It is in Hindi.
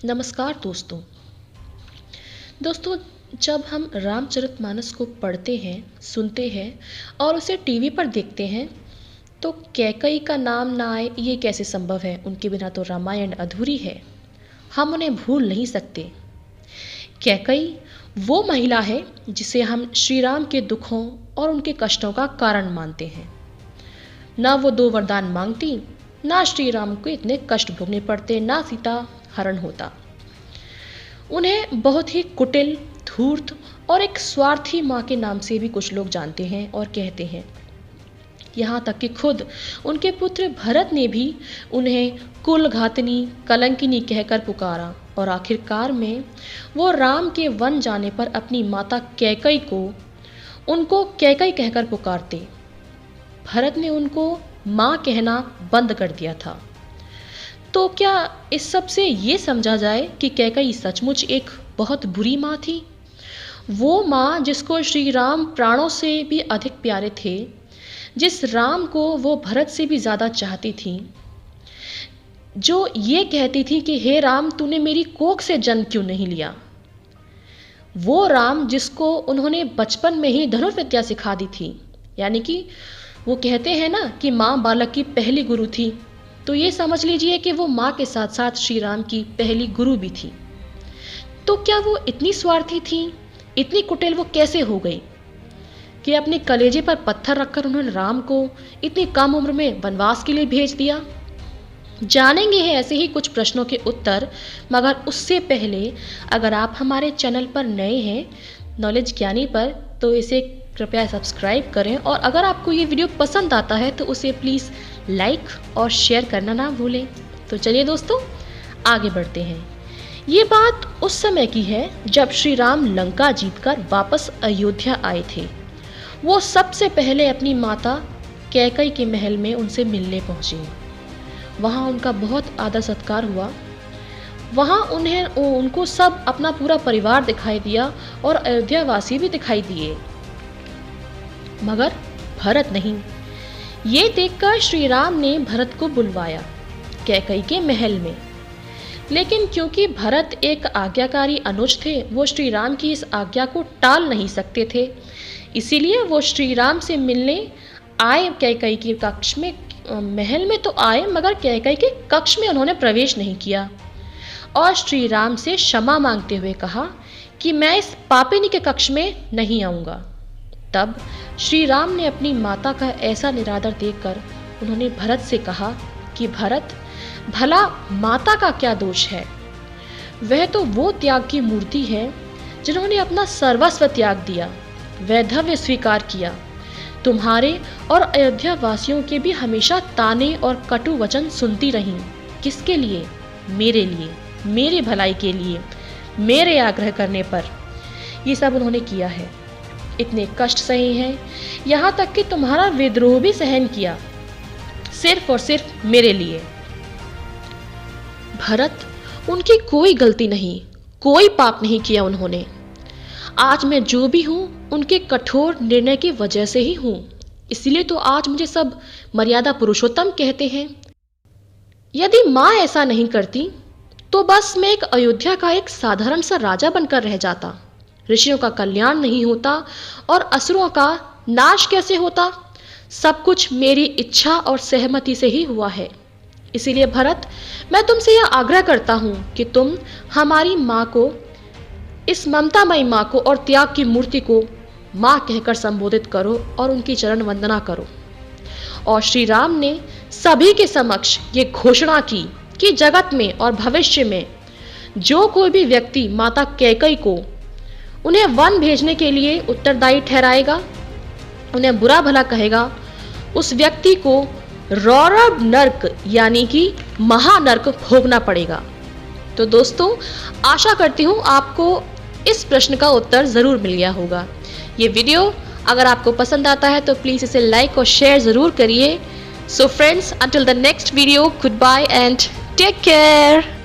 नमस्कार दोस्तों। जब हम रामचरितमानस को पढ़ते हैं, सुनते हैं और उसे टीवी पर देखते हैं तो कैकई का नाम ना आए ये कैसे संभव है। उनके बिना तो रामायण अधूरी है। हम उन्हें भूल नहीं सकते। कैकई वो महिला है जिसे हम श्री राम के दुखों और उनके कष्टों का कारण मानते हैं। ना वो 2 वरदान मांगती, ना श्री राम को इतने कष्ट भोगने पड़ते, ना सीता हरण होता। उन्हें बहुत ही कुटिल, धूर्त और एक स्वार्थी माँ के नाम से भी कुछ लोग जानते हैं और कहते हैं। यहाँ तक कि खुद उनके पुत्र भरत ने भी उन्हें कुलघातनी, कलंकिनी कहकर पुकारा और आखिरकार में वो राम के वन जाने पर अपनी माता कैकई को उनको कैकई कहकर पुकारते। भरत ने उनको माँ कहना बंद कर दिया था। तो क्या इस सब से ये समझा जाए कि कैकई सचमुच एक बहुत बुरी माँ थी? वो माँ जिसको श्री राम प्राणों से भी अधिक प्यारे थे, जिस राम को वो भरत से भी ज़्यादा चाहती थी, जो ये कहती थी कि हे राम तूने मेरी कोख से जन्म क्यों नहीं लिया। वो राम जिसको उन्होंने बचपन में ही धनुर्विद्या सिखा दी थी। यानी कि वो कहते हैं ना कि माँ बालक की पहली गुरु थी, तो ये समझ लीजिए कि वो माँ के साथ साथ श्री राम की पहली गुरु भी थी। तो क्या वो इतनी स्वार्थी थी, इतनी कुटिल वो कैसे हो गई कि अपने कलेजे पर पत्थर रखकर उन्होंने राम को इतनी कम उम्र में वनवास के लिए भेज दिया? जानेंगे हैं ऐसे ही कुछ प्रश्नों के उत्तर, मगर उससे पहले अगर आप हमारे चैनल पर नए हैं नॉलेज ज्ञानी पर, तो इसे कृपया सब्सक्राइब करें और अगर आपको ये वीडियो पसंद आता है तो उसे प्लीज़ लाइक और शेयर करना ना भूलें। तो चलिए दोस्तों आगे बढ़ते हैं। ये बात उस समय की है जब श्री राम लंका जीतकर वापस अयोध्या आए थे। वो सबसे पहले अपनी माता कैकई के महल में उनसे मिलने पहुँचे। वहाँ उनका बहुत आदर सत्कार हुआ। वहाँ उनको सब अपना पूरा परिवार दिखाई दिया और अयोध्या वासी भी दिखाई दिए, मगर भरत नहीं। ये देखकर श्री राम ने भरत को बुलवाया कैकई के महल में। लेकिन क्योंकि भरत एक आज्ञाकारी अनुज थे, वो श्री राम की इस आज्ञा को टाल नहीं सकते थे। इसीलिए वो श्री राम से मिलने आए कैकई के कक्ष में। महल में तो आए, मगर कैकई के कक्ष में उन्होंने प्रवेश नहीं किया और श्री राम से क्षमा मांगते हुए कहा कि मैं इस पापिनी के कक्ष में नहीं आऊँगा। तब श्री राम ने अपनी माता का ऐसा निरादर देखकर उन्होंने भरत से कहा कि भरत, भला माता का क्या दोष है? वह तो वो त्याग की मूर्ति है जिन्होंने अपना सर्वस्व त्याग दिया, वैधव्य स्वीकार किया। तुम्हारे और अयोध्या वासियों के भी हमेशा ताने और कटु वचन सुनती रहीं। किसके लिए? मेरे लिए, मेरी भलाई के लिए, मेरे आग्रह करने पर ये सब उन्होंने किया है। इतने कष्ट सहे हैं, यहाँ तक कि तुम्हारा विद्रोह भी सहन किया, सिर्फ और सिर्फ मेरे लिए। भरत, उनकी कोई गलती नहीं, कोई पाप नहीं किया उन्होंने। आज मैं जो भी हूँ उनके कठोर निर्णय की वजह से ही हूँ। इसलिए तो आज मुझे सब मर्यादा पुरुषोत्तम कहते हैं। यदि माँ ऐसा नहीं करती तो बस मैं एक अयोध्या का एक साधारण सा राजा बनकर रह जाता। ऋषियों का कल्याण नहीं होता और असुरों का नाश कैसे होता? सब कुछ मेरी इच्छा और सहमति से ही हुआ है। इसीलिए भरत, मैं तुमसे यह आग्रह करता हूँ कि तुम हमारी माँ को, इस ममतामयी माँ को और त्याग की मूर्ति को माँ कहकर संबोधित करो और उनकी चरण वंदना करो। और श्री राम ने सभी के समक्ष ये घोषणा की कि जगत में और भविष्य में जो कोई भी व्यक्ति माता कैकई को उन्हें वन भेजने के लिए उत्तरदायी ठहराएगा, उन्हें बुरा भला कहेगा, उस व्यक्ति को रौरव नर्क यानी कि महानर्क भोगना पड़ेगा। तो दोस्तों आशा करती हूँ आपको इस प्रश्न का उत्तर ज़रूर मिल गया होगा। ये वीडियो अगर आपको पसंद आता है तो प्लीज़ इसे लाइक और शेयर ज़रूर करिए। So friends, until the next video, goodbye and take care.